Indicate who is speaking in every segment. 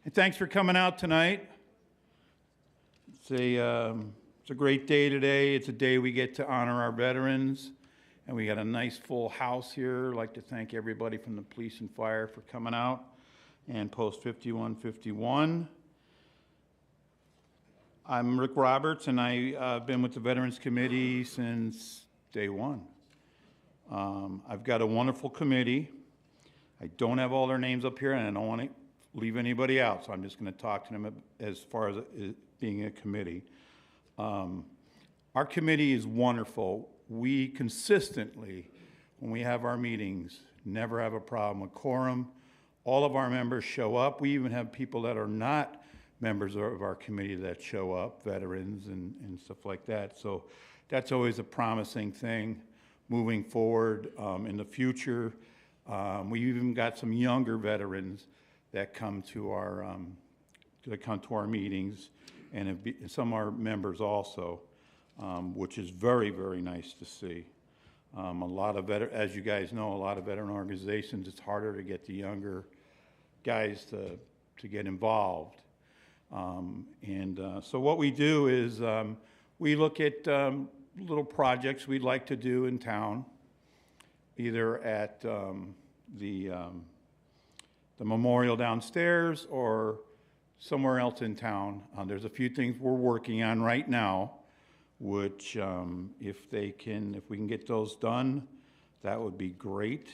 Speaker 1: And thanks for coming out tonight. It's a great day today. It's a day we get to honor our veterans, and we got a nice full house here. I'd like to thank everybody from the police and fire for coming out and Post 5151. I'm Rick Roberts, and I've been with the Veterans Committee since day one. I've got a wonderful committee. I don't have all their names up here, and I don't want to leave anybody out, so I'm just going to talk to them as far as being a committee. Our committee is wonderful. We consistently, when we have our meetings, never have a problem with quorum. All of our members show up. We even have people that are not members of our committee that show up, veterans and stuff like that. So that's always a promising thing moving forward in the future. We even got some younger veterans that come to our meetings, and some are members also, which is very, very nice to see. A lot of as you guys know, a lot of veteran organizations, it's harder to get the younger guys to get involved. So what we do is we look at little projects we'd like to do in town, either at the memorial downstairs or somewhere else in town. There's a few things we're working on right now, which if we can get those done, that would be great.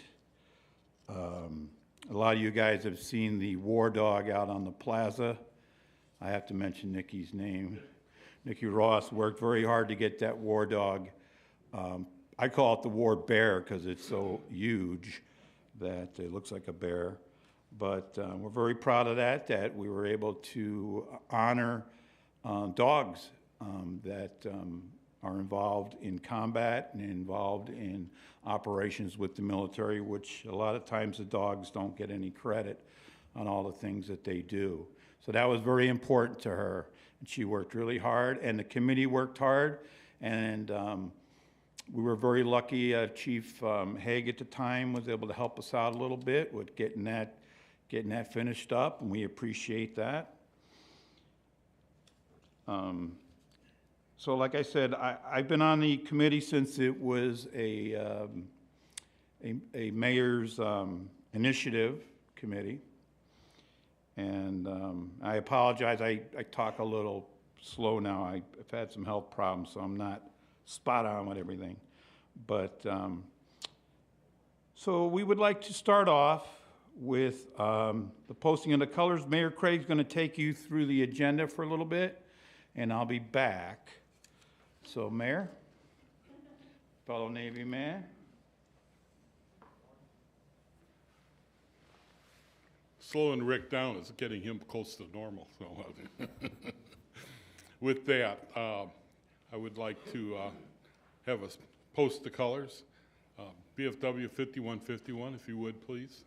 Speaker 1: A lot of you guys have seen the war dog out on the plaza. I have to mention Nikki's name. Nikki Ross worked very hard to get that war dog. I call it the war bear because it's so huge that it looks like a bear. But we're very proud of that we were able to honor dogs that are involved in combat and involved in operations with the military, which a lot of times the dogs don't get any credit on all the things that they do. So that was very important to her. And she worked really hard, and the committee worked hard. And we were very lucky. Chief Haig at the time was able to help us out a little bit with getting that finished up, and we appreciate that. So like I said, I've been on the committee since it was a mayor's initiative committee. And I apologize, I talk a little slow now. I've had some health problems, so I'm not spot on with everything. But so we would like to start off with the posting of the colors. Mayor Craig's going to take you through the agenda for a little bit, and I'll be back. So, Mayor, fellow Navy man.
Speaker 2: Slowing Rick down is getting him close to normal. So, with that, I would like to have us post the colors. BFW 5151, if you would, please.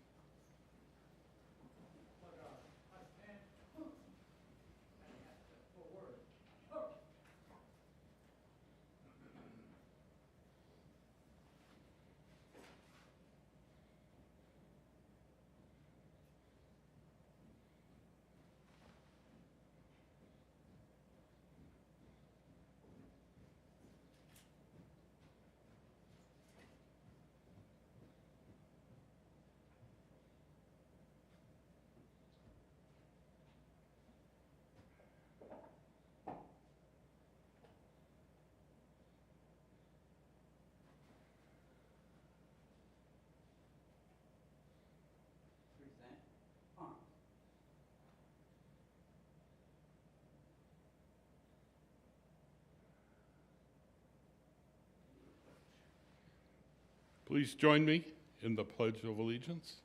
Speaker 2: Please join me in the Pledge of Allegiance.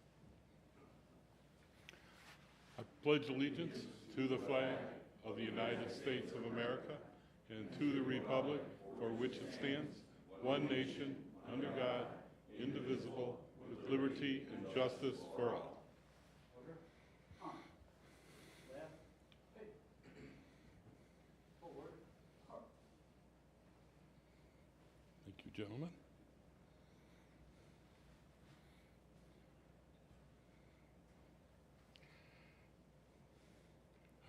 Speaker 2: I pledge allegiance to the flag of the United States of America and to the republic for which it stands, one nation, under God, indivisible, with liberty and justice for all. Thank you, gentlemen.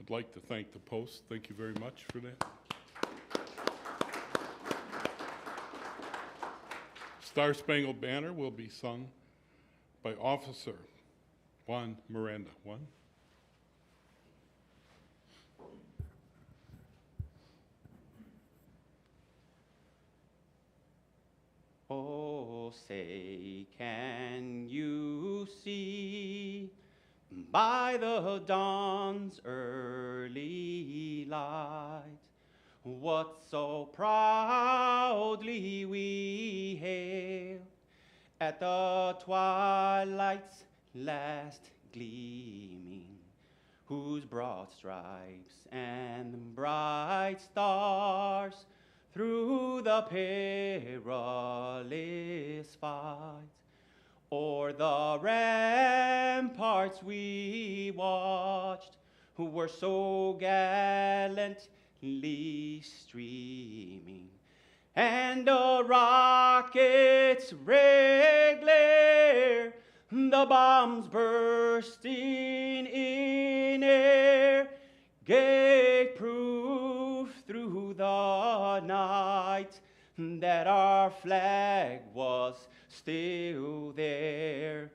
Speaker 2: I'd like to thank the Post. Thank you very much for that. Star Spangled Banner will be sung by Officer Juan Miranda. Juan.
Speaker 3: Oh, say, can you see by the dawn's early light what so proudly we hailed at the twilight's last gleaming, whose broad stripes and bright stars through the perilous fight o'er the ramparts we watched, who were so gallantly streaming, and the rocket's red glare, the bombs bursting in air, gave proof through the night that our flag was still there.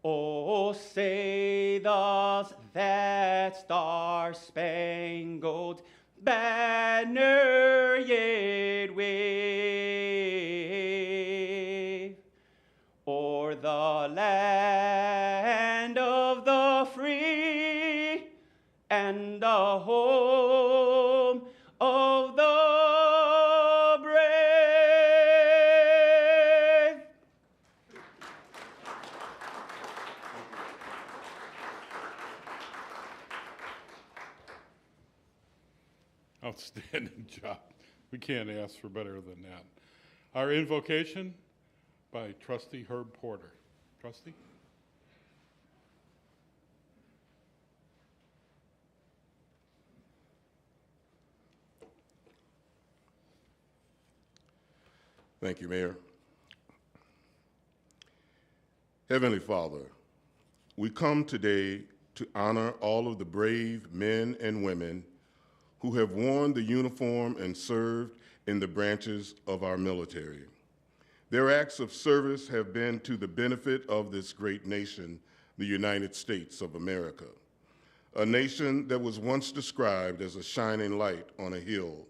Speaker 3: Oh, say does that star-spangled banner yet wave o'er the land of the free and the home of the brave?
Speaker 2: Outstanding job. We can't ask for better than that. Our invocation by Trustee Herb Porter. Trustee?
Speaker 4: Thank you, Mayor. Heavenly Father, we come today to honor all of the brave men and women who have worn the uniform and served in the branches of our military. Their acts of service have been to the benefit of this great nation, the United States of America, a nation that was once described as a shining light on a hill.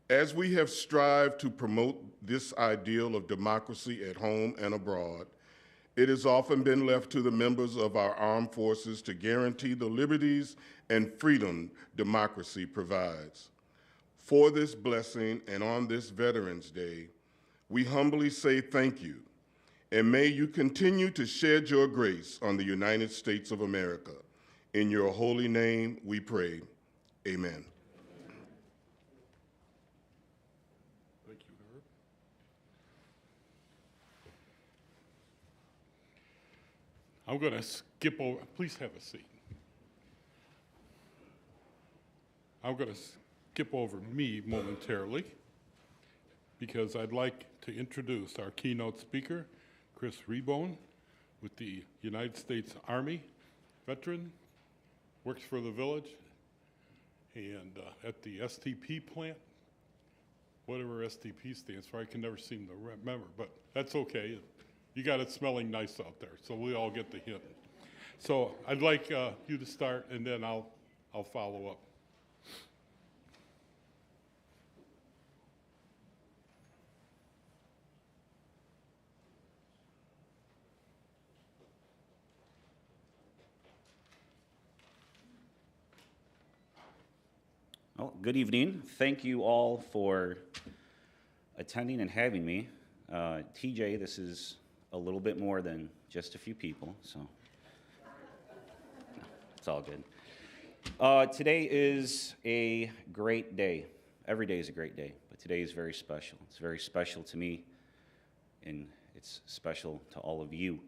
Speaker 4: As we have strived to promote this ideal of democracy at home and abroad, it has often been left to the members of our armed forces to guarantee the liberties and freedom democracy provides. For this blessing and on this Veterans Day, we humbly say thank you, and may you continue to shed your grace on the United States of America. In your holy name we pray, amen.
Speaker 2: Thank you, Herb. I'm going to skip over, please have a seat. I'm going to skip over me momentarily because I'd like to introduce our keynote speaker, Chris Rebone, with the United States Army veteran, works for the village, and at the STP plant, whatever STP stands for, I can never seem to remember, but that's okay. You got it smelling nice out there, so we all get the hint. So I'd like you to start, and then I'll follow up.
Speaker 5: Well, good evening. Thank you all for attending and having me. TJ, this is a little bit more than just a few people, so it's all good. Today is a great day. Every day is a great day, but today is very special. It's very special to me, and it's special to all of you.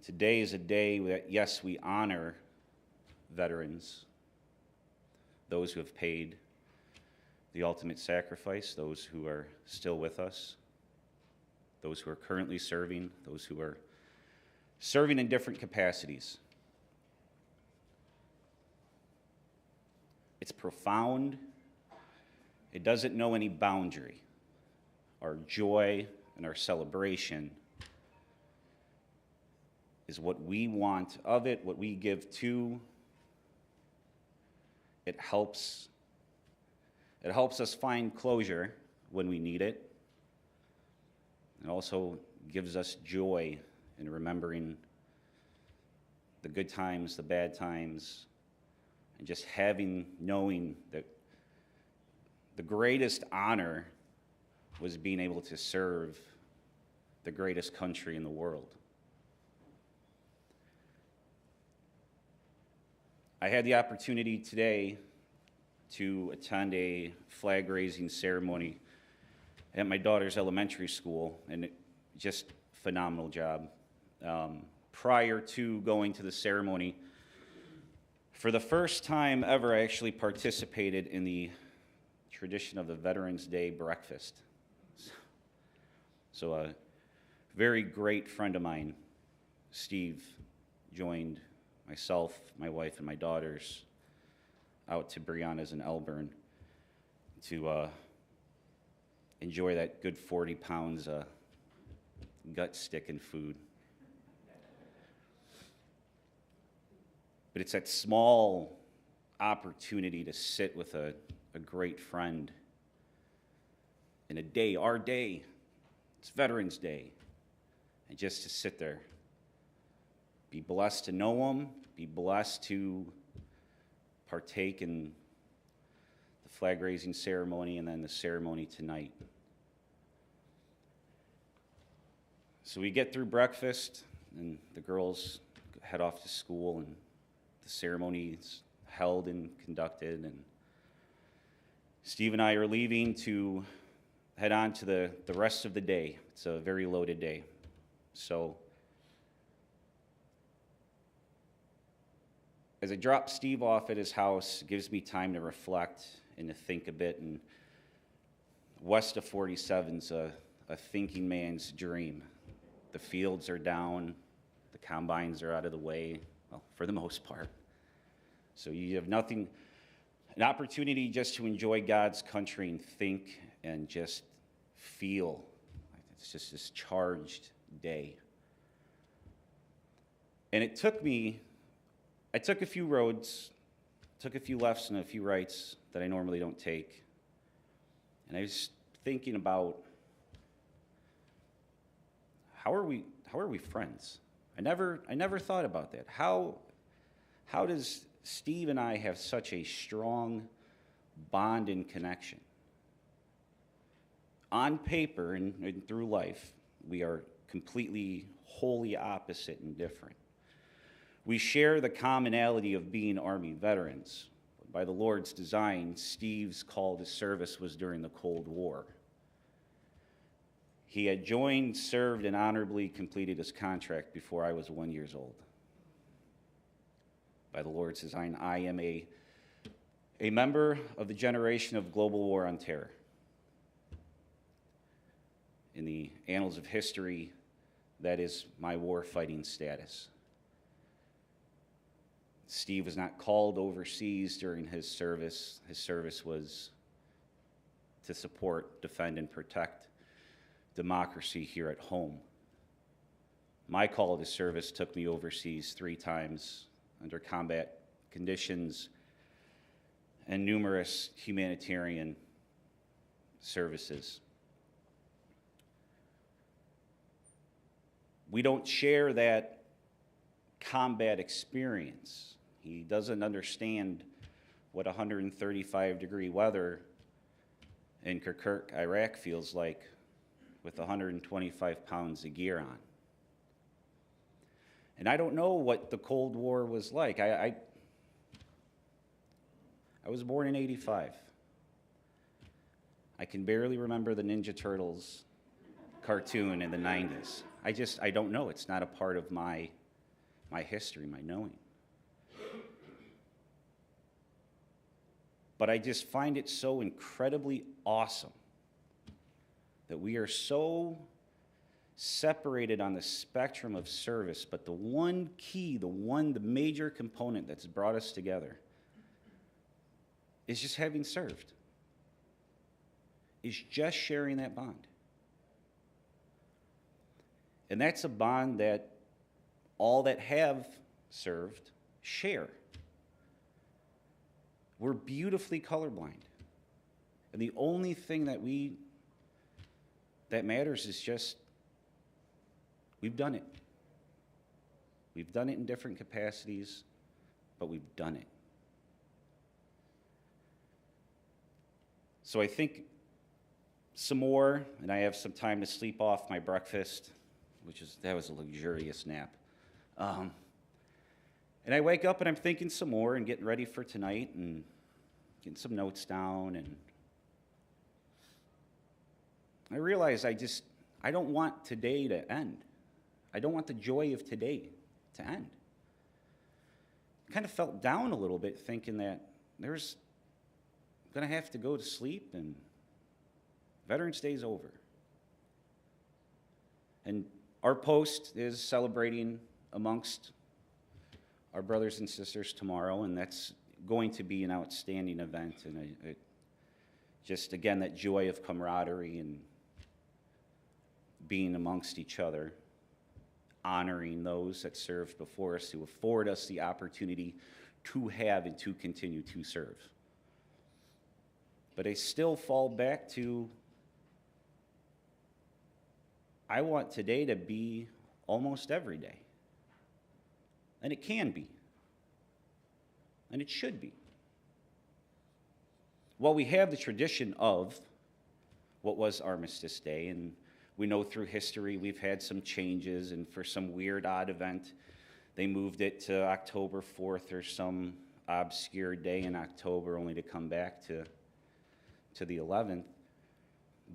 Speaker 5: Today is a day that, yes, we honor veterans, those who have paid the ultimate sacrifice, those who are still with us, those who are currently serving, those who are serving in different capacities. It's profound. It doesn't know any boundary. Our joy and our celebration is what we want of it, what we give to. It helps us find closure when we need it. It also gives us joy in remembering the good times, the bad times, and just knowing that the greatest honor was being able to serve the greatest country in the world. I had the opportunity today to attend a flag-raising ceremony at my daughter's elementary school, and just phenomenal job. Prior to going to the ceremony, for the first time ever, I actually participated in the tradition of the Veterans Day breakfast. So a very great friend of mine, Steve, joined myself, my wife, and my daughters out to Brianna's in Elburn to enjoy that good 40 pounds of gut-sticking food. But it's that small opportunity to sit with a great friend in a day, our day, it's Veterans Day, and just to sit there, be blessed to know them, be blessed to partake in the flag-raising ceremony and then the ceremony tonight. So we get through breakfast, and the girls head off to school, and the ceremony is held and conducted, and Steve and I are leaving to head on to the rest of the day. It's a very loaded day. So as I drop Steve off at his house, it gives me time to reflect and to think a bit, and west of 47's a thinking man's dream. The fields are down, the combines are out of the way, well, for the most part. So you have an opportunity just to enjoy God's country and think and just feel. It's just this charged day. And I took a few roads, took a few lefts and a few rights that I normally don't take. And I was thinking about how are we friends? I never thought about that. How does Steve and I have such a strong bond and connection? On paper and through life, we are completely, wholly opposite and different. We share the commonality of being Army veterans. By the Lord's design, Steve's call to service was during the Cold War. He had joined, served, and honorably completed his contract before I was 1 year old. By the Lord's design, I am a member of the generation of global war on terror. In the annals of history, that is my war-fighting status. Steve was not called overseas during his service. His service was to support, defend, and protect democracy here at home. My call to service took me overseas 3 times under combat conditions and numerous humanitarian services. We don't share that combat experience. He doesn't understand what 135-degree weather in Kirkuk, Iraq feels like with 125 pounds of gear on. And I don't know what the Cold War was like. I was born in '85. I can barely remember the Ninja Turtles cartoon in the '90s. I don't know. It's not a part of my history, my knowing. But I just find it so incredibly awesome that we are so separated on the spectrum of service, but the one key, the major component that's brought us together is just having served, is just sharing that bond. And that's a bond that all that have served share. We're beautifully colorblind. And the only thing that matters is just we've done it. We've done it in different capacities, but we've done it. So I think some more, and I have some time to sleep off my breakfast, that was a luxurious nap. And I wake up and I'm thinking some more and getting ready for tonight and getting some notes down, and I realize I don't want today to end. I don't want the joy of today to end. I kind of felt down a little bit thinking that I'm going to have to go to sleep and Veterans Day's over. And our post is celebrating amongst our brothers and sisters tomorrow, and that's going to be an outstanding event. And just, again, that joy of camaraderie and being amongst each other, honoring those that served before us who afford us the opportunity to have and to continue to serve. But I still fall back to, I want today to be almost every day. And it can be. And it should be. Well, we have the tradition of what was Armistice Day, and we know through history we've had some changes, and for some weird, odd event, they moved it to October 4th or some obscure day in October, only to come back to the 11th.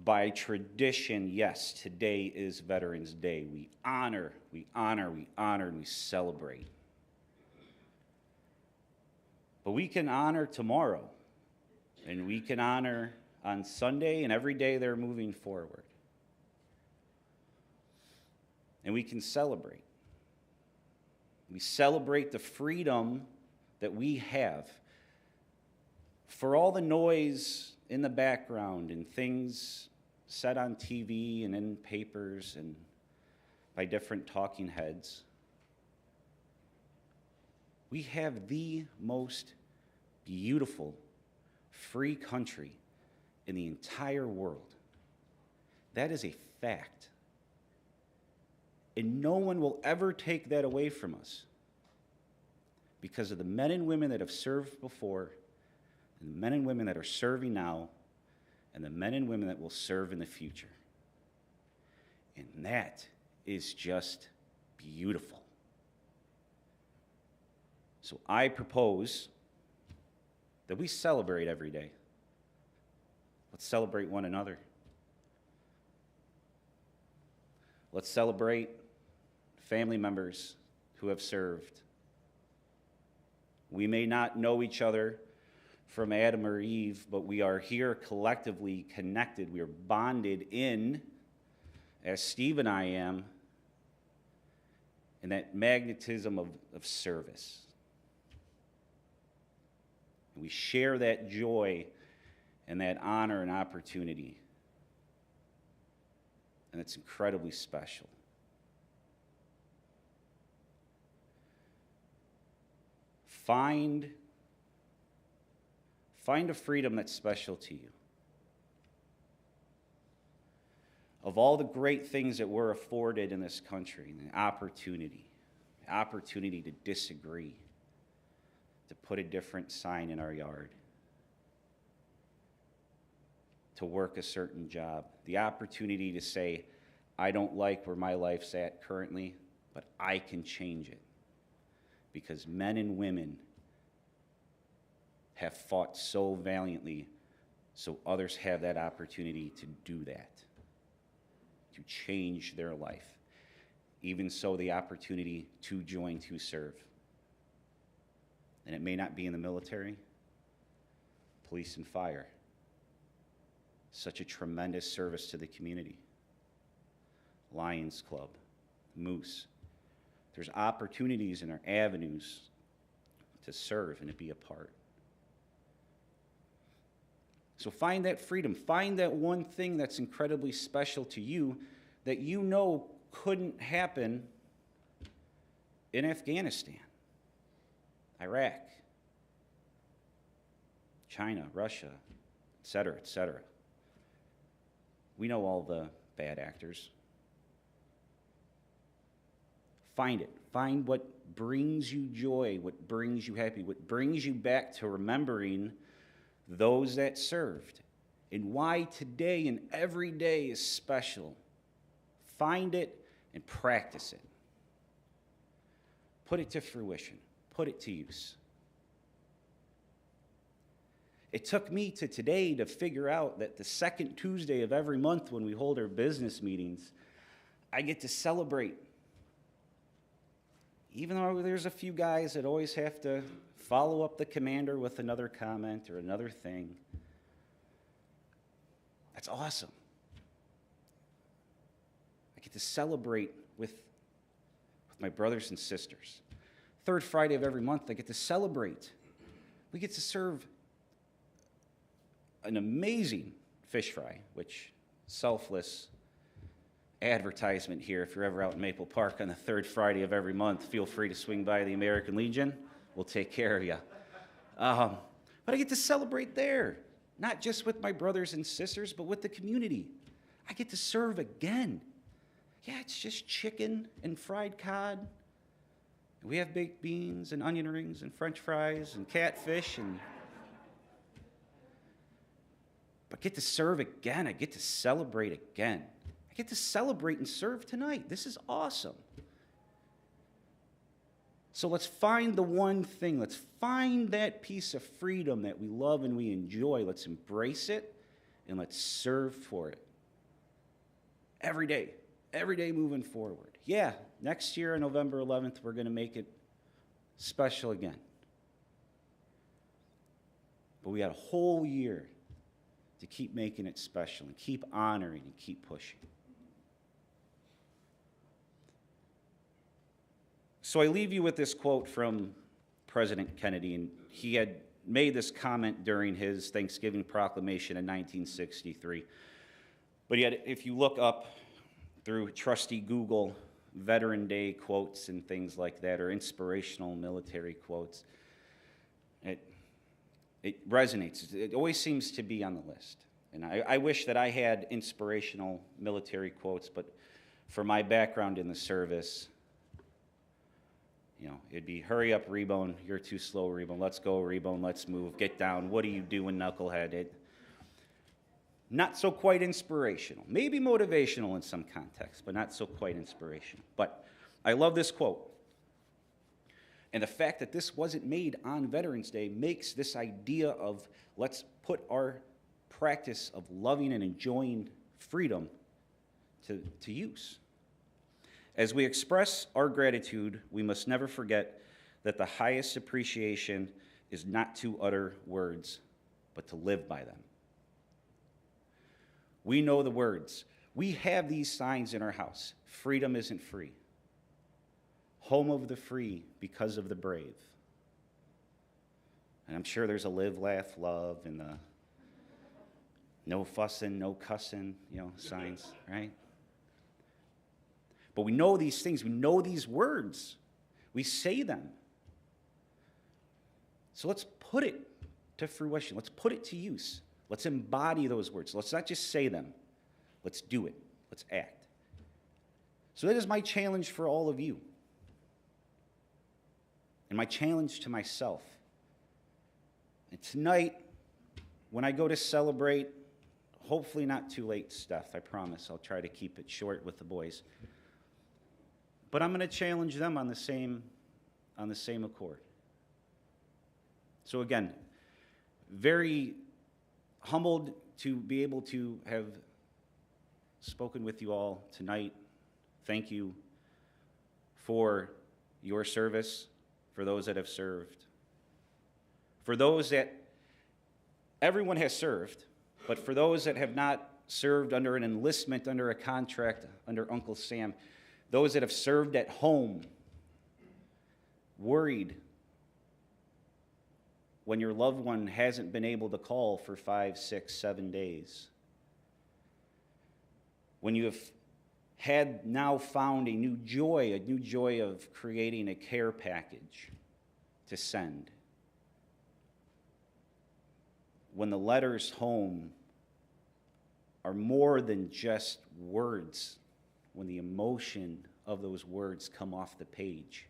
Speaker 5: By tradition, yes, today is Veterans Day. We honor, and we celebrate. But we can honor tomorrow, and we can honor on Sunday and every day they're moving forward. And we can celebrate. We celebrate the freedom that we have. For all the noise in the background and things said on TV and in papers and by different talking heads, we have the most beautiful, free country in the entire world. That is a fact. And no one will ever take that away from us because of the men and women that have served before, and the men and women that are serving now, and the men and women that will serve in the future. And that is just beautiful. So I propose that we celebrate every day. Let's celebrate one another. Let's celebrate family members who have served. We may not know each other from Adam or Eve, but we are here collectively connected. We are bonded in, as Steve and I am, in that magnetism of service. And we share that joy and that honor and opportunity. And it's incredibly special. Find a freedom that's special to you. Of all the great things that we're afforded in this country, the opportunity to disagree, to put a different sign in our yard, to work a certain job, the opportunity to say, I don't like where my life's at currently, but I can change it. Because men and women have fought so valiantly, so others have that opportunity to do that, to change their life. Even so, the opportunity to join to serve. And it may not be in the military, police and fire. Such a tremendous service to the community. Lions Club, Moose. There's opportunities and there are avenues to serve and to be a part. So find that freedom. Find that one thing that's incredibly special to you that you know couldn't happen in Afghanistan, Iraq, China, Russia, et cetera, et cetera. We know all the bad actors. Find it. Find what brings you joy, what brings you happy, what brings you back to remembering those that served, and why today and every day is special. Find it and practice it. Put it to fruition. Put it to use. It took me to today to figure out that the second Tuesday of every month when we hold our business meetings, I get to celebrate. Even though there's a few guys that always have to follow up the commander with another comment or another thing. That's awesome. I get to celebrate with my brothers and sisters. Third Friday of every month, I get to celebrate. We get to serve an amazing fish fry, which selfless advertisement here. If you're ever out in Maple Park on the third Friday of every month, feel free to swing by the American Legion. We'll take care of you. But I get to celebrate there, not just with my brothers and sisters, but with the community. I get to serve again. Yeah, it's just chicken and fried cod. We have baked beans and onion rings and French fries and catfish but get to serve again. I get to celebrate again. I get to celebrate and serve tonight. This is awesome. So let's find the one thing. Let's find that piece of freedom that we love and we enjoy. Let's embrace it and let's serve for it. Every day moving forward. Yeah, next year on November 11th, we're going to make it special again. But we got a whole year to keep making it special and keep honoring and keep pushing. So I leave you with this quote from President Kennedy, and he had made this comment during his Thanksgiving proclamation in 1963. But yet, if you look up through trusty Google Veteran Day quotes and things like that, or inspirational military quotes, it resonates. It always seems to be on the list. And I wish that I had inspirational military quotes, but for my background in the service, it'd be, hurry up, Rebone, you're too slow, Rebone, let's go, Rebone, let's move, get down, what are you doing, knucklehead? Not so quite inspirational. Maybe motivational in some context, but not so quite inspirational. But I love this quote. And the fact that this wasn't made on Veterans Day makes this idea of let's put our practice of loving and enjoying freedom to use. As we express our gratitude, we must never forget that the highest appreciation is not to utter words, but to live by them. We know the words. We have these signs in our house. Freedom isn't free. Home of the free because of the brave. And I'm sure there's a live, laugh, love, and the no fussing, no cussing, signs, right? But we know these things. We know these words. We say them. So let's put it to fruition. Let's put it to use. Let's embody those words. Let's not just say them. Let's do it. Let's act. So that is my challenge for all of you. And my challenge to myself. And tonight, when I go to celebrate, hopefully not too late, Steph, I promise. I'll try to keep it short with the boys. But I'm going to challenge them on the same accord. So again, very humbled to be able to have spoken with you all tonight. Thank you for your service, for those that have served. For those that everyone has served, but for those that have not served under an enlistment, under a contract, under Uncle Sam, those that have served at home, worried, when your loved one hasn't been able to call for 5, 6, 7 days. When you have had now found a new joy of creating a care package to send. When the letters home are more than just words, when the emotion of those words come off the page.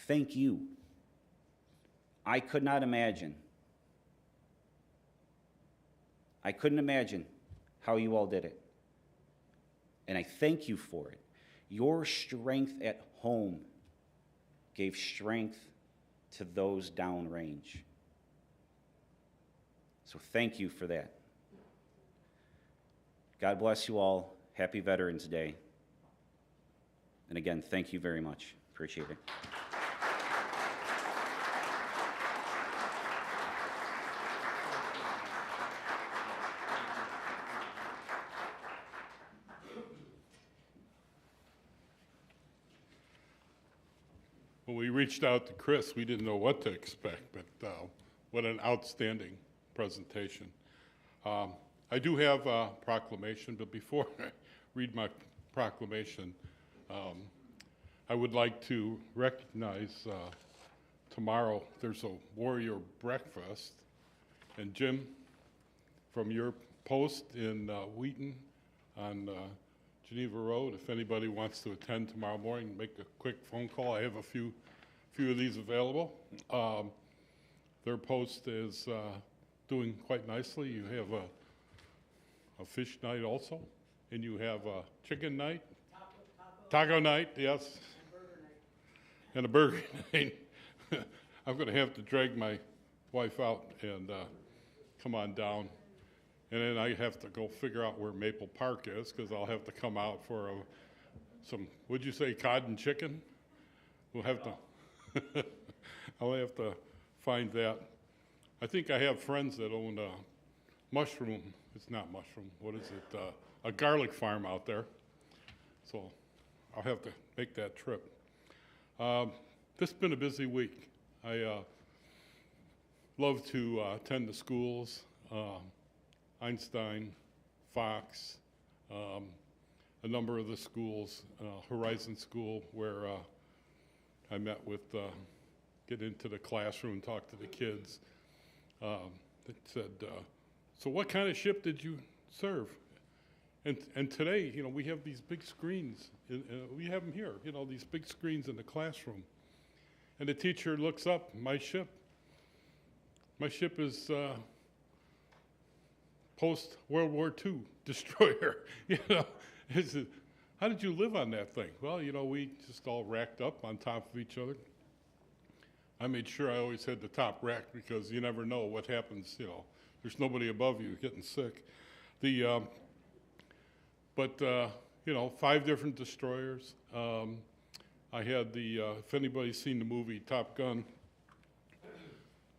Speaker 5: Thank you. I could not imagine. I couldn't imagine how you all did it. And I thank you for it. Your strength at home gave strength to those downrange. So thank you for that. God bless you all. Happy Veterans Day. And again, thank you very much. Appreciate it.
Speaker 2: When we reached out to Chris, we didn't know what to expect, but what an outstanding presentation. I do have a proclamation, but before I read my proclamation, I would like to recognize tomorrow there's a warrior breakfast. And Jim, from your post in Wheaton on Geneva Road, if anybody wants to attend tomorrow morning, make a quick phone call. I have a few of these available. Their post is doing quite nicely. You have a fish night also, and you have a chicken night. Taco night, yes. And a burger night. I'm going to have to drag my wife out and come on down. And then I have to go figure out where Maple Park is, because I'll have to come out for some, would you say cod and chicken? We'll have to, I'll have to find that. I think I have friends that own a mushroom, it's not mushroom, what is it, a garlic farm out there. So I'll have to make that trip. This has been a busy week. I love to attend the schools, Einstein, Fox, a number of the schools, Horizon School, where I met with, get into the classroom, talk to the kids. That said, so what kind of ship did you serve? And today, you know, we have these big screens. We have them here, you know, these big screens in the classroom. And the teacher looks up, my ship is post-World War II destroyer. You know, how did you live on that thing? Well, you know, we just all racked up on top of each other. I made sure I always had the top rack, because you never know what happens, you know. There's nobody above you getting sick. You know, 5 different destroyers. I had if anybody's seen the movie Top Gun,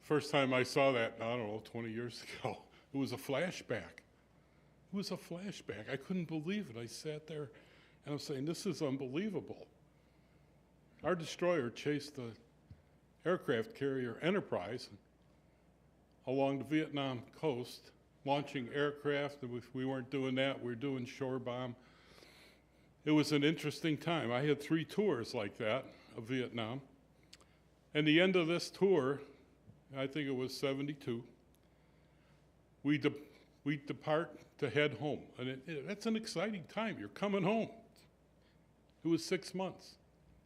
Speaker 2: first time I saw that, I don't know, 20 years ago, it was a flashback. It was a flashback. I couldn't believe it. I sat there and I'm saying, this is unbelievable. Our destroyer chased the aircraft carrier Enterprise along the Vietnam coast, launching aircraft. We weren't doing that. We were doing shore bomb. It was an interesting time. I had 3 tours like that of Vietnam. And the end of this tour, I think it was 72, we depart to head home. And that's an exciting time. You're coming home. It was 6 months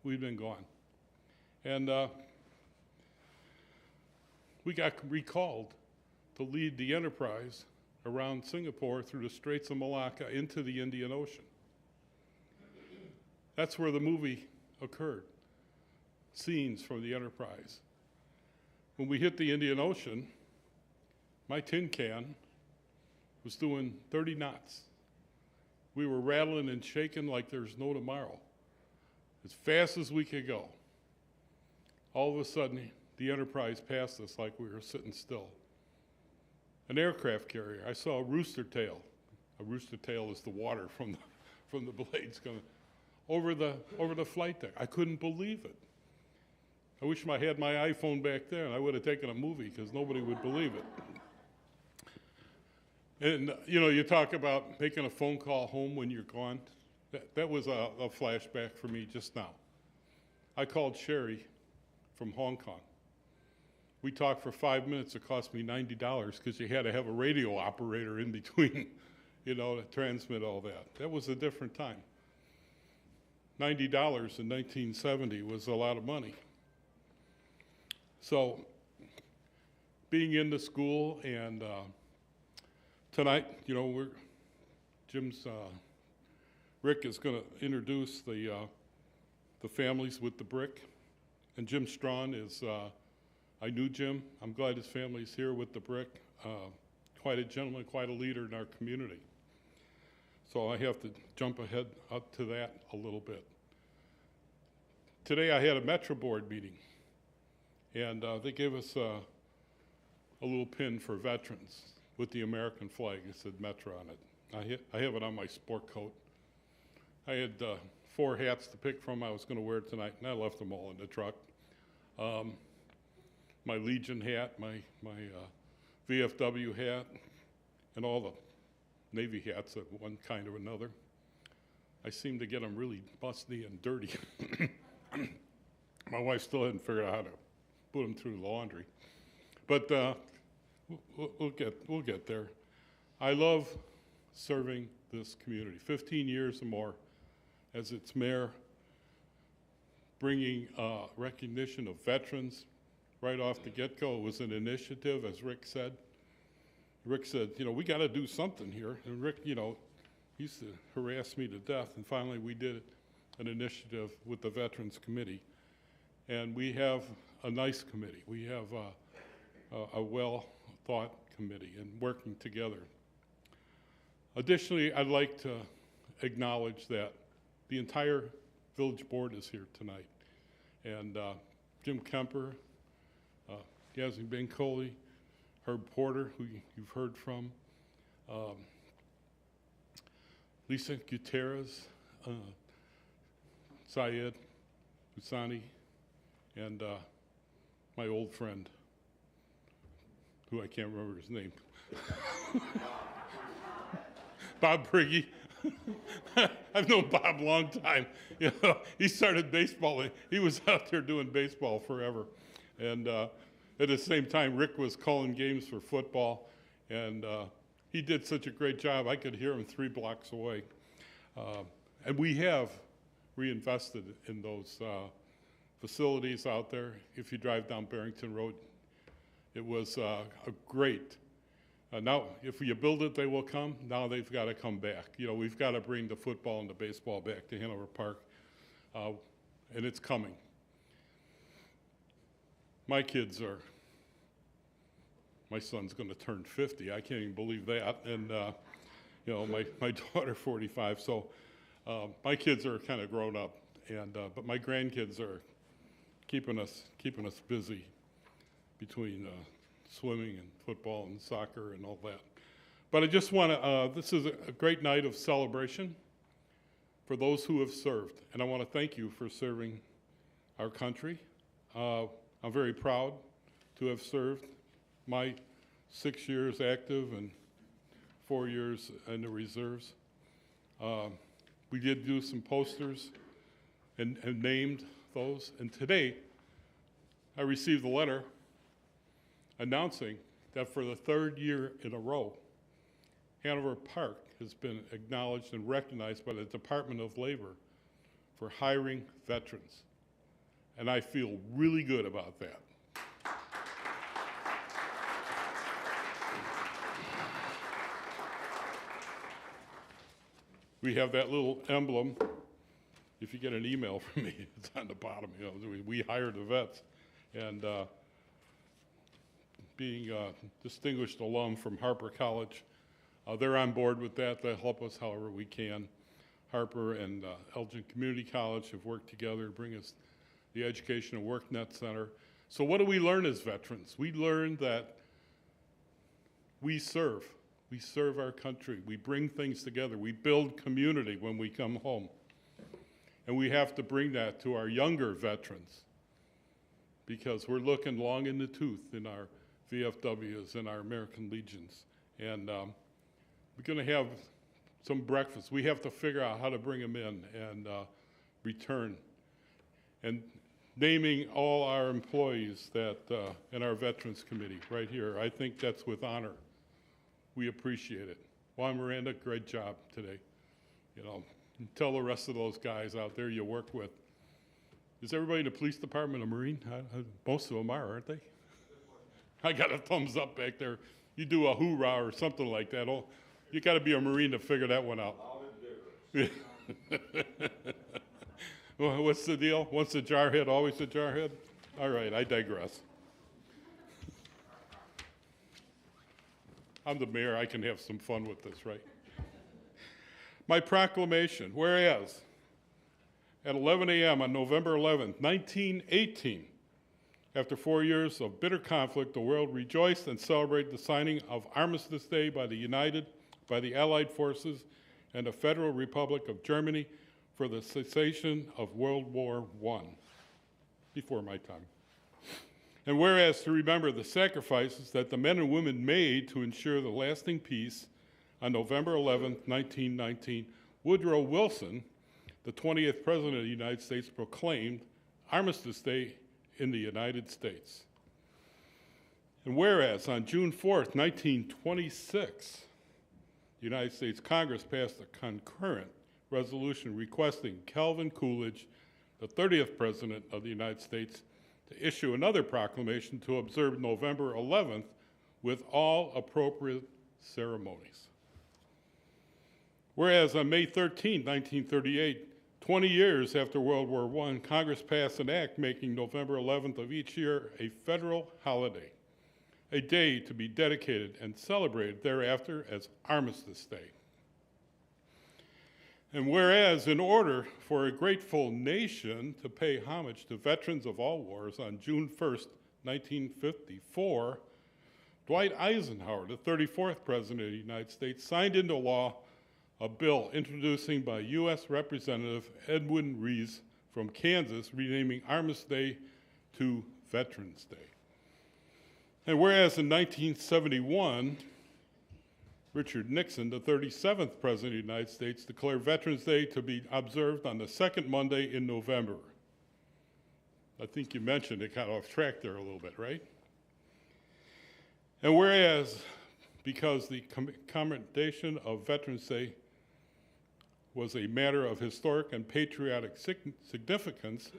Speaker 2: we'd been gone. And we got recalled to lead the Enterprise around Singapore through the Straits of Malacca into the Indian Ocean. That's where the movie occurred. Scenes from the Enterprise. When we hit the Indian Ocean, my tin can was doing 30 knots. We were rattling and shaking like there's no tomorrow, as fast as we could go. All of a sudden, the Enterprise passed us like we were sitting still. An aircraft carrier, I saw a rooster tail. A rooster tail is the water from the blades coming over the flight deck. I couldn't believe it. I wish I had my iPhone back then. I would have taken a movie because nobody would believe it. And, you know, you talk about making a phone call home when you're gone. That was a flashback for me just now. I called Sherry from Hong Kong. We talked for 5 minutes. It cost me $90 because you had to have a radio operator in between, you know, to transmit all that. That was a different time. $90 in 1970 was a lot of money. So being in the school, and tonight, you know, Rick is going to introduce the families with the brick. And Jim Strawn is, I knew Jim. I'm glad his family's here with the brick. Quite a gentleman, quite a leader in our community. So I have to jump ahead up to that a little bit. Today I had a Metro Board meeting, and they gave us a little pin for veterans with the American flag. It said Metro on it. I have it on my sport coat. I had 4 hats to pick from I was going to wear tonight, and I left them all in the truck. My Legion hat, my VFW hat, and all the Navy hats of one kind or another. I seem to get them really musty and dirty. My wife still hadn't figured out how to put them through the laundry. But we'll get there. I love serving this community. 15 years or more as its mayor, bringing recognition of veterans right off the get-go. It was an initiative, as Rick said. Rick said, you know, we got to do something here. And Rick, you know, he used to harass me to death. And finally, we did an initiative with the Veterans Committee. And we have a nice committee. We have a well-thought committee and working together. Additionally, I'd like to acknowledge that the entire village board is here tonight. And Jim Kemper, Yasmin Ben-Coley, Herb Porter, who you've heard from, Lisa Gutierrez, Syed Husani, and my old friend, who I can't remember his name, Bob Briggy. I've known Bob a long time. You know, he started baseball. He was out there doing baseball forever. And at the same time, Rick was calling games for football. And he did such a great job. I could hear him 3 blocks away. And we have reinvested in those facilities out there. If you drive down Barrington Road, it was a great. Now, if you build it, they will come. Now they've got to come back. You know, we've got to bring the football and the baseball back to Hanover Park, and it's coming. My son's going to turn 50. I can't even believe that. And, you know, my daughter 45. So my kids are kind of grown up, and but my grandkids are keeping us busy between swimming and football and soccer and all that. But I just want to, this is a great night of celebration for those who have served. And I want to thank you for serving our country. I'm very proud to have served my 6 years active and 4 years in the reserves. We did do some posters and named those. And today, I received a letter announcing that for the 3rd year in a row, Hanover Park has been acknowledged and recognized by the Department of Labor for hiring veterans. And I feel really good about that. We have that little emblem. If you get an email from me, it's on the bottom. You know, we hired the vets. And being a distinguished alum from Harper College, they're on board with that. They'll help us however we can. Harper and Elgin Community College have worked together to bring us the Education and WorkNet Center. So what do we learn as veterans? We learn that we serve. We serve our country. We bring things together. We build community when we come home. And we have to bring that to our younger veterans. because we're looking long in the tooth in our VFWs and our American Legions. And we're going to have some breakfast. We have to figure out how to bring them in and return. And naming all our employees that in our Veterans Committee right here, I think that's with honor. We appreciate it. Juan Miranda, great job today. You know, tell the rest of those guys out there you work with. Is everybody in the police department a Marine? Most of them are, aren't they? I got a thumbs up back there. You do a hoorah or something like that. Oh, you got to be a Marine to figure that one out. Well, what's the deal? Once a jarhead, always a jarhead? All right, I digress. I'm the mayor. I can have some fun with this, right? My proclamation, whereas at 11 a.m. on November 11th, 1918, after 4 years of bitter conflict, the world rejoiced and celebrated the signing of Armistice Day by the Allied forces and the Federal Republic of Germany for the cessation of World War I, before my time. And whereas to remember the sacrifices that the men and women made to ensure the lasting peace, on November 11, 1919, Woodrow Wilson, the 20th President of the United States, proclaimed Armistice Day in the United States. And whereas on June 4th, 1926, the United States Congress passed a concurrent resolution requesting Calvin Coolidge, the 30th President of the United States, to issue another proclamation to observe November 11th with all appropriate ceremonies. Whereas on May 13, 1938, 20 years after World War I, Congress passed an act making November 11th of each year a federal holiday, a day to be dedicated and celebrated thereafter as Armistice Day. And whereas in order for a grateful nation to pay homage to veterans of all wars, on June 1st, 1954, Dwight Eisenhower, the 34th President of the United States, signed into law a bill introducing by U.S. Representative Edwin Reese from Kansas, renaming Armistice Day to Veterans Day. And whereas in 1971, Richard Nixon, the 37th President of the United States, declared Veterans Day to be observed on the second Monday in November. I think you mentioned it got off track there a little bit, right? And whereas, because the commendation of Veterans Day was a matter of historic and patriotic significance,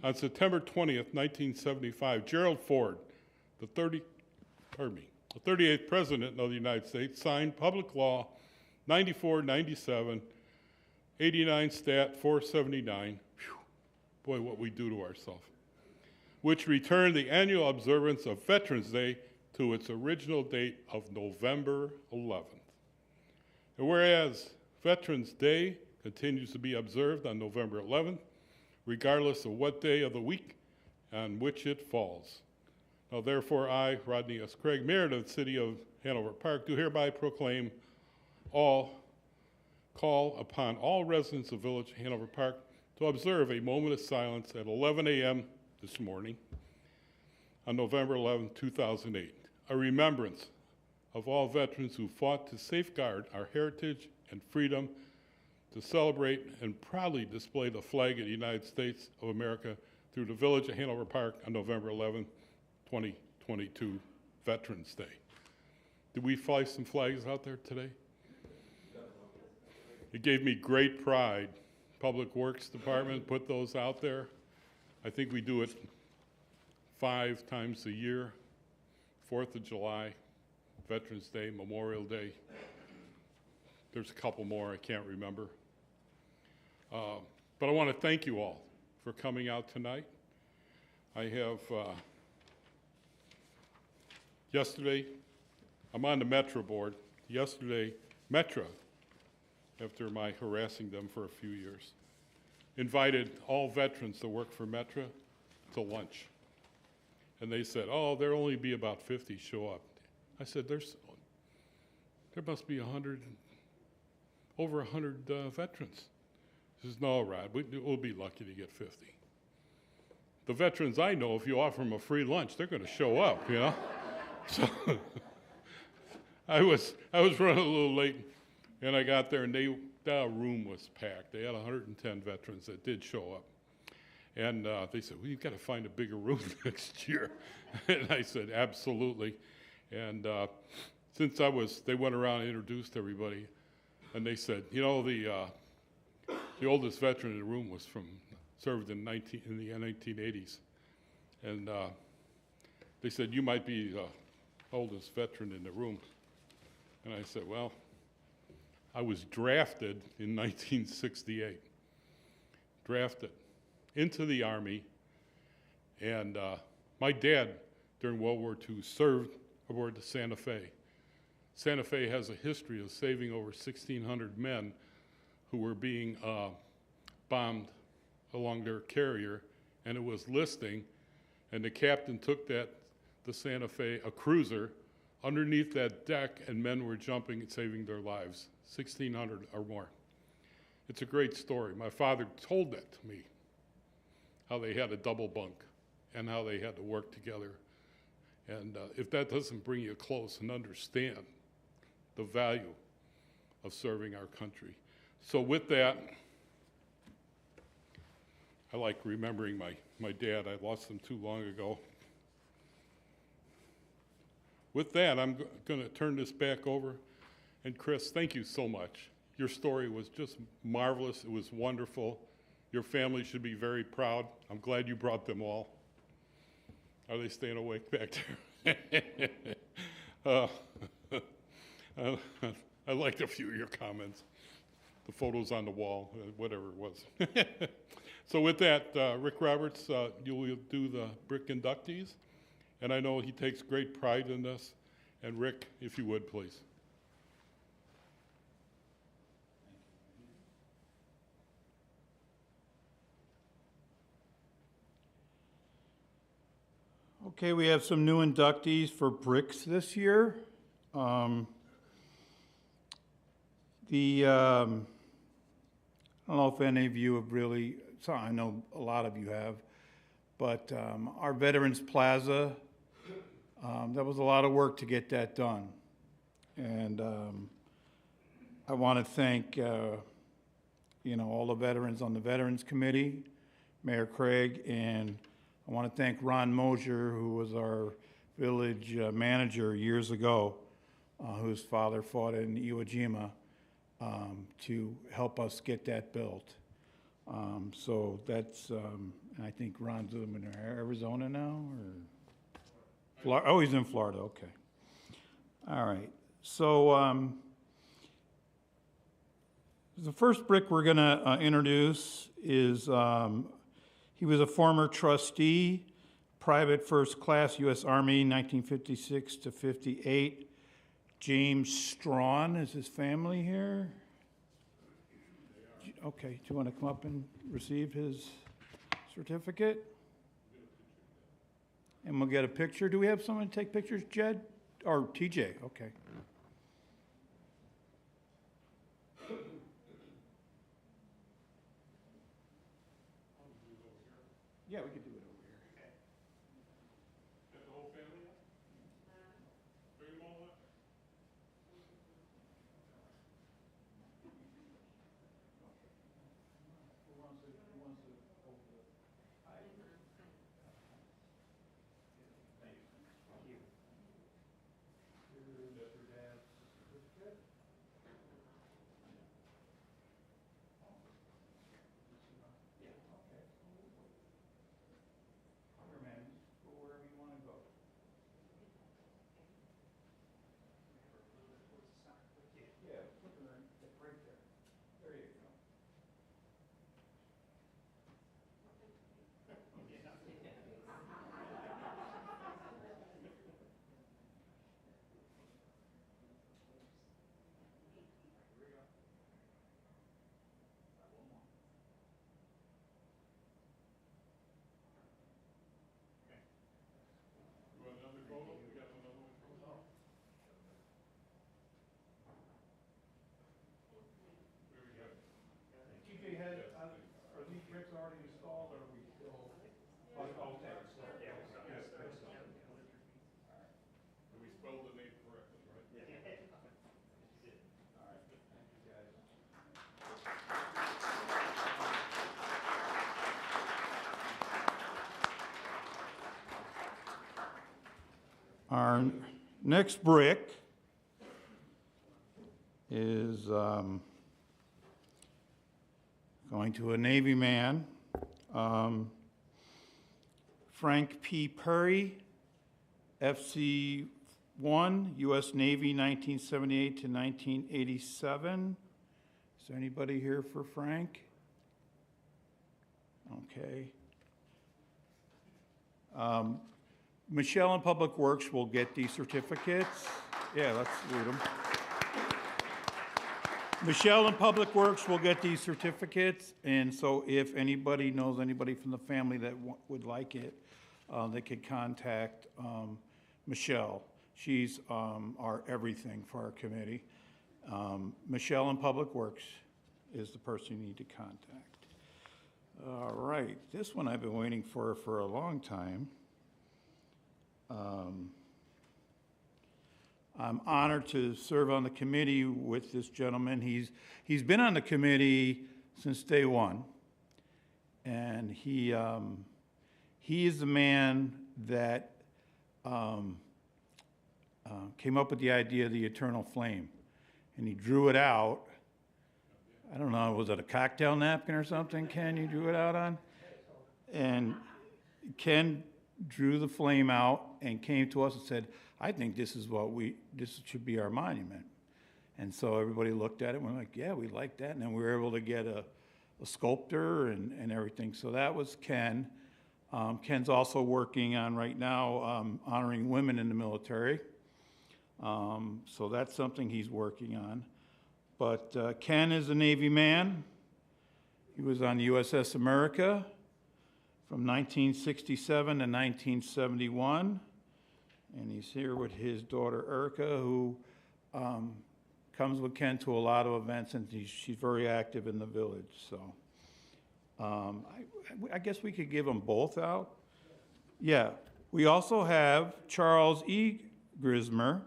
Speaker 2: on September 20th, 1975, Gerald Ford, the 38th President of the United States, signed Public Law 9497, 89 Stat 479, boy, what we do to ourselves, which returned the annual observance of Veterans Day to its original date of November 11th. And whereas Veterans Day continues to be observed on November 11th, regardless of what day of the week on which it falls. Now, therefore, I, Rodney S. Craig, Mayor of the City of Hanover Park, do hereby proclaim call upon all residents of Village Hanover Park to observe a moment of silence at 11 a.m. this morning on November 11, 2008, a remembrance of all veterans who fought to safeguard our heritage and freedom, to celebrate and proudly display the flag of the United States of America through the Village of Hanover Park on November 11, 2022, Veterans Day. Did we fly some flags out there today? It gave me great pride. Public Works Department put those out there. I think we do it 5 times a year: 4th of July, Veterans Day, Memorial Day. There's a couple more I can't remember. But I want to thank you all for coming out tonight. I have, yesterday, I'm on the Metro board. Yesterday, Metro, after my harassing them for a few years, invited all veterans that work for Metro to lunch. And they said, oh, there'll only be about 50 show up. I said, there must be over 100 veterans. He says, no, Rod, we'll be lucky to get 50. the veterans I know, if you offer them a free lunch, they're going to show up, you know? So I was running a little late, and I got there, and the room was packed. They had 110 veterans that did show up. And they said, well, you've got to find a bigger room next year. And I said, absolutely. And since they went around and introduced everybody, and they said, you know, the oldest veteran in the room served in the 1980s. And they said, you might be the oldest veteran in the room. And I said, well, I was drafted in 1968. Drafted into the Army. And my dad, during World War II, served aboard the Santa Fe. Santa Fe has a history of saving over 1,600 men who were being bombed along their carrier, and it was listing, and the captain took the Santa Fe, a cruiser, underneath that deck, and men were jumping and saving their lives, 1,600 or more. It's a great story. My father told that to me, how they had a double bunk and how they had to work together. And if that doesn't bring you close and understand the value of serving our country. So with that, I like remembering my dad. I lost him too long ago. With that, I'm going to turn this back over. And Chris, thank you so much. Your story was just marvelous. It was wonderful. Your family should be very proud. I'm glad you brought them all. Are they staying awake back there? I liked a few of your comments. The photos on the wall, whatever it was. So with that, Rick Roberts, you will do the BRIC inductees. And I know he takes great pride in this. And Rick, if you would, please.
Speaker 1: Okay, we have some new inductees for BRICS this year. I don't know if any of you have really, so I know a lot of you have, but our Veterans Plaza, that was a lot of work to get that done. And I want to thank, all the veterans on the Veterans Committee, Mayor Craig, and I want to thank Ron Mosier, who was our village manager years ago, whose father fought in Iwo Jima, to help us get that built. So that's, I think Ron's in Arizona now, or oh, he's in Florida. Okay. All right. So the first BRIC we're going to introduce is he was a former trustee, private first class, U.S. Army, 1956 to 58. James Strawn is his family here. Okay, do you want to come up and receive his certificate? And we'll get a picture. Do we have someone to take pictures, Jed? Or TJ? Okay. Yeah, we could do it over here.
Speaker 2: Got the whole family? Bring them all up.
Speaker 1: Your dad Our next brick is going to a Navy man, Frank P. Perry, FC 1, U.S. Navy, 1978 to 1987. Is there anybody here for Frank? Okay. Michelle in Public Works will get these certificates. Yeah, let's read them. Michelle in Public Works will get these certificates, and so if anybody knows anybody from the family that would like it, they could contact Michelle. She's our everything for our committee. Michelle in Public Works is the person you need to contact. All right, this one I've been waiting for a long time. I'm honored to serve on the committee with this gentleman. He's been on the committee since day one, and he is the man that came up with the idea of the eternal flame, and he drew it out. I don't know, was it a cocktail napkin or something, Ken, you drew it out on? And Ken drew the flame out and came to us and said, I think this should be our monument. And so everybody looked at it and we're like, yeah, we like that. And then we were able to get a sculptor and everything. So that was Ken. Ken's also working on right now honoring women in the military. So that's something he's working on. But Ken is a Navy man. He was on the USS America from 1967 to 1971. And he's here with his daughter, Erica, who comes with Ken to a lot of events, and she's very active in the village. So I guess we could give them both out. Yeah. We also have Charles E. Grismer,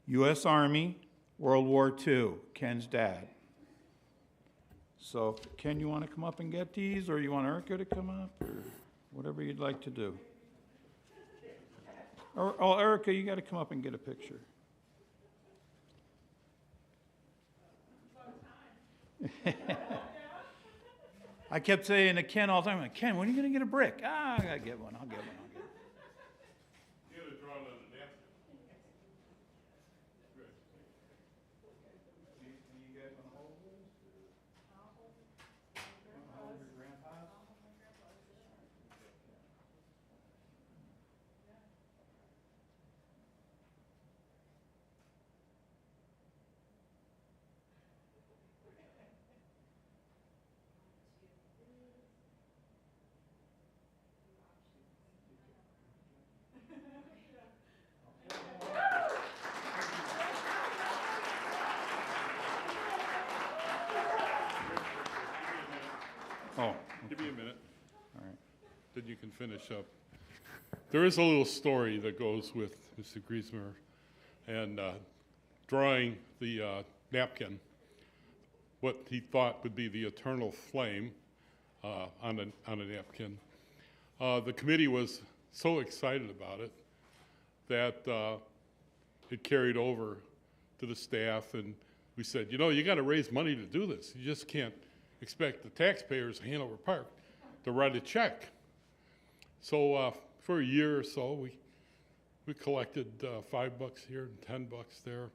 Speaker 1: U.S. Army, World War II, Ken's dad. So, Ken, you want to come up and get these, or you want Erica to come up, or whatever you'd like to do? Oh, Erica, you got to come up and get a picture. I kept saying to Ken all the time, Ken, when are you going to get a brick? I got to get one. I'll get one. Oh,
Speaker 2: Give me a minute.
Speaker 1: all right.
Speaker 2: Then you can finish up. There is a little story that goes with Mr. Griesmer and drawing the napkin, what he thought would be the eternal flame on a napkin. The committee was so excited about it that it carried over to the staff, and we said, you got to raise money to do this. You just can't expect the taxpayers of Hanover Park to write a check. So for a year or so, we collected $5 here and $10 there.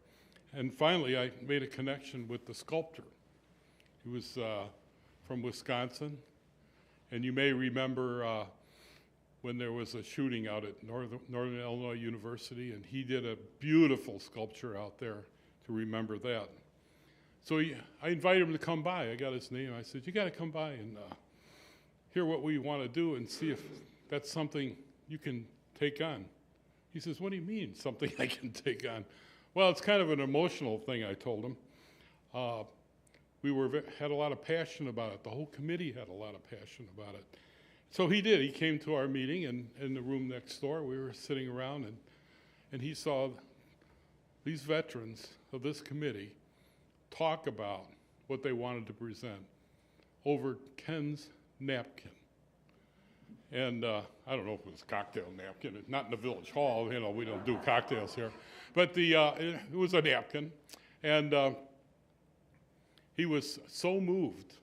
Speaker 2: And finally, I made a connection with the sculptor. He was from Wisconsin. And you may remember when there was a shooting out at Northern Illinois University, and he did a beautiful sculpture out there to remember that. So I invited him to come by. I got his name. I said, you got to come by and hear what we want to do and see if that's something you can take on. He says, what do you mean, something I can take on? Well, it's kind of an emotional thing, I told him. We had a lot of passion about it. The whole committee had a lot of passion about it. So he did. He came to our meeting, and in the room next door, we were sitting around, and he saw these veterans of this committee talk about what they wanted to present over Ken's napkin. And I don't know if it was a cocktail napkin. It's not in the village hall. You know, we don't do cocktails here. But it was a napkin. And he was so moved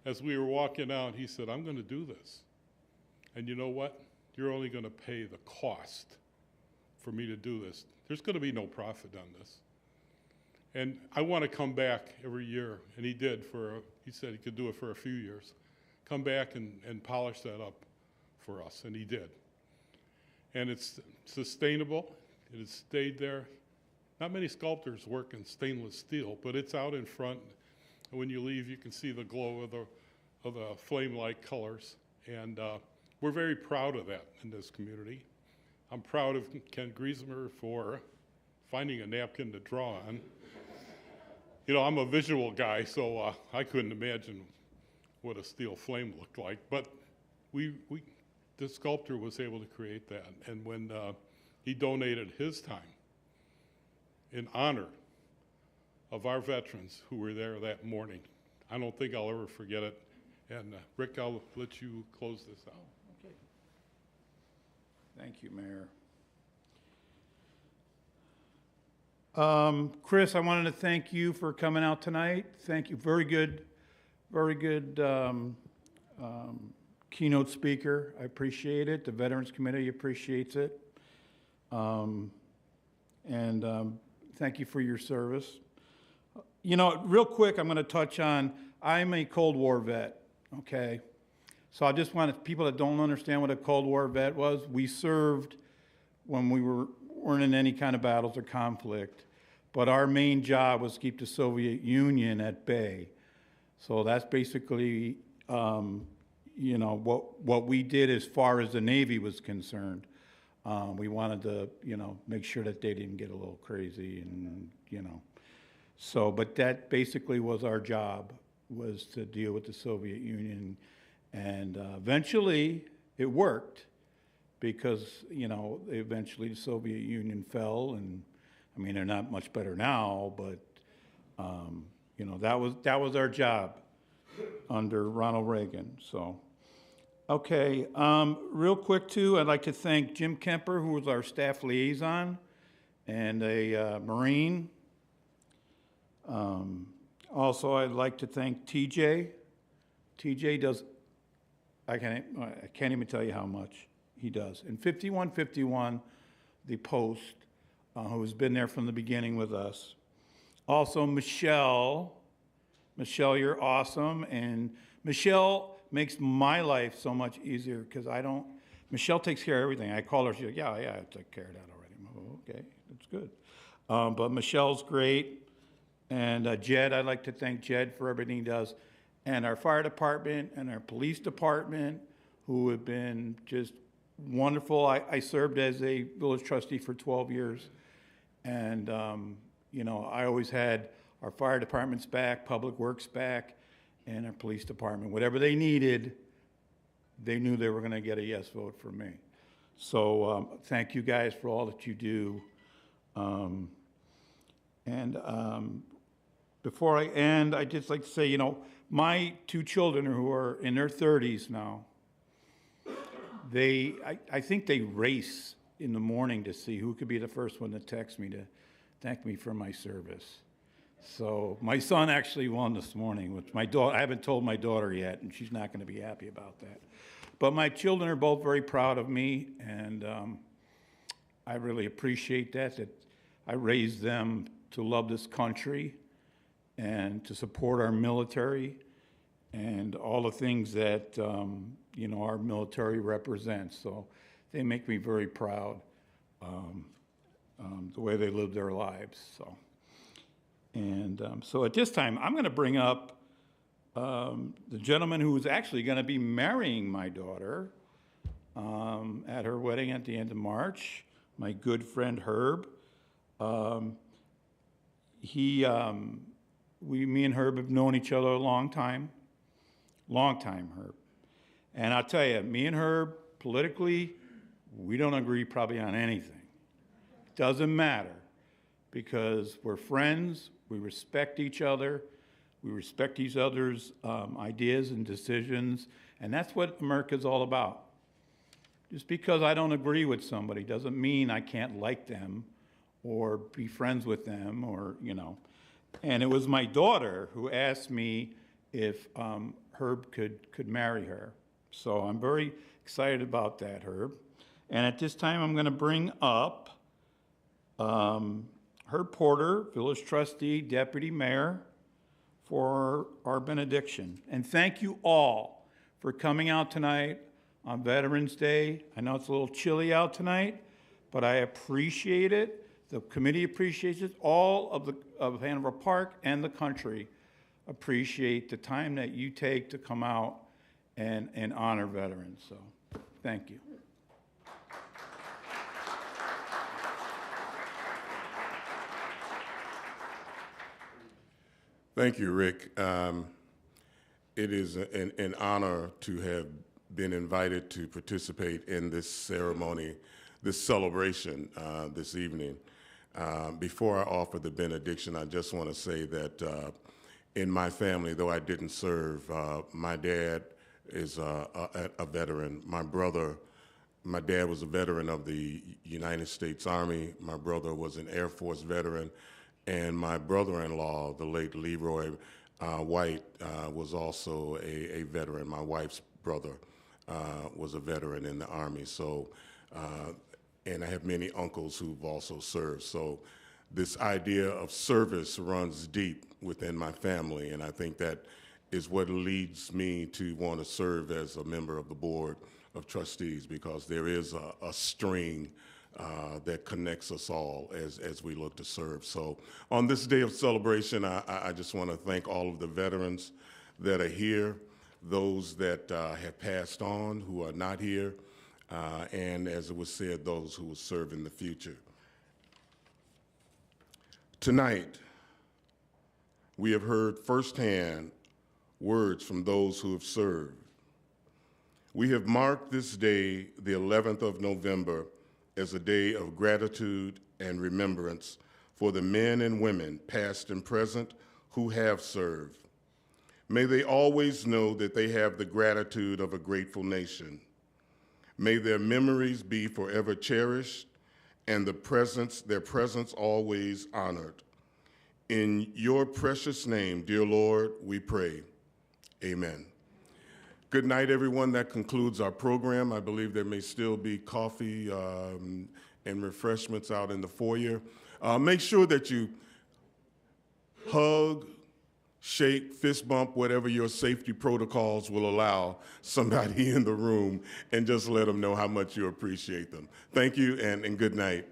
Speaker 2: as we were walking out. He said, I'm going to do this. And you know what? You're only going to pay the cost for me to do this. There's going to be no profit on this. And I want to come back every year. And he did he said he could do it for a few years. Come back and polish that up for us, and he did. And it's sustainable. It has stayed there. Not many sculptors work in stainless steel, but it's out in front. And when you leave, you can see the glow of the flame-like colors. And we're very proud of that in this community. I'm proud of Ken Griesmer for finding a napkin to draw on. You know, I'm a visual guy, so I couldn't imagine what a steel flame looked like. But the sculptor was able to create that. And when he donated his time in honor of our veterans who were there that morning, I don't think I'll ever forget it. And Rick, I'll let you close this out.
Speaker 1: Okay. Thank you, Mayor. Chris, I wanted to thank you for coming out tonight. Thank you. Very good keynote speaker. I appreciate it. The Veterans Committee appreciates it. Thank you for your service. You know, real quick, I'm going to touch on, I'm a Cold War vet, okay? So I just want people that don't understand what a Cold War vet was, we served when we weren't in any kind of battles or conflict, but our main job was to keep the Soviet Union at bay. So that's basically, you know, what we did as far as the Navy was concerned. We wanted to, you know, make sure that they didn't get a little crazy and, you know. So, but that basically was our job, was to deal with the Soviet Union. And eventually it worked because, you know, eventually the Soviet Union fell. And I mean, they're not much better now, but, you know, that was our job under Ronald Reagan. So, okay, real quick too, I'd like to thank Jim Kemper, who was our staff liaison and a Marine. Also, I'd like to thank TJ. TJ does, I can't even tell you how much he does. And 5151, the Post, who's been there from the beginning with us. Also, Michelle, you're awesome. And Michelle makes my life so much easier because Michelle takes care of everything. I call her, she's like, yeah, I took care of that already. Oh, okay, that's good. But Michelle's great. And Jed, I'd like to thank Jed for everything he does. And our fire department and our police department, who have been just wonderful. I served as a village trustee for 12 years. And, you know, I always had our fire department's back, public works back, and our police department. Whatever they needed, they knew they were going to get a yes vote from me. So thank you guys for all that you do. Before I end, I'd just like to say, you know, my two children who are in their 30s now, I think they race in the morning to see who could be the first one to text me to thank me for my service. So my son actually won this morning, which I haven't told my daughter yet, and she's not going to be happy about that. But my children are both very proud of me, and I really appreciate that I raised them to love this country and to support our military and all the things that, you know, our military represents. So they make me very proud, the way they live their lives. So at this time, I'm going to bring up the gentleman who is actually going to be marrying my daughter at her wedding at the end of March, my good friend Herb. Me and Herb have known each other a long time, Herb. And I'll tell you, me and Herb, politically, we don't agree probably on anything. Doesn't matter, because we're friends, we respect each other, we respect each other's ideas and decisions, And that's what America's all about. Just because I don't agree with somebody doesn't mean I can't like them or be friends with them or, you know. And it was my daughter who asked me if Herb could marry her. So I'm very excited about that, Herb. And at this time, I'm going to bring up Herb Porter, village trustee, deputy mayor, for our benediction. And thank you all for coming out tonight on Veterans Day. I know it's a little chilly out tonight, but I appreciate it. The committee appreciates it. All of Hanover Park and the country appreciate the time that you take to come out and honor veterans. So thank you.
Speaker 4: Thank you, Rick. It is an honor to have been invited to participate in this ceremony, this celebration this evening. Before I offer the benediction, I just want to say that in my family, though I didn't serve, my dad is a veteran. My dad was a veteran of the United States Army. My brother was an Air Force veteran. And my brother-in-law, the late Leroy White, was also a veteran. My wife's brother was a veteran in the Army. So, and I have many uncles who've also served. So this idea of service runs deep within my family, and I think that is what leads me to want to serve as a member of the Board of Trustees, because there is a string that connects us all as we look to serve. So on this day of celebration, I just want to thank all of the veterans that are here, those that have passed on who are not here, and as it was said, those who will serve in the future. Tonight, we have heard firsthand words from those who have served. We have marked this day, the 11th of November, as a day of gratitude and remembrance for the men and women, past and present, who have served. May they always know that they have the gratitude of a grateful nation. May their memories be forever cherished and their presence always honored. In your precious name, dear Lord, we pray. Amen. Good night, everyone. That concludes our program. I believe there may still be coffee and refreshments out in the foyer. Make sure that you hug, shake, fist bump, whatever your safety protocols will allow somebody in the room, and just let them know how much you appreciate them. Thank you, and good night.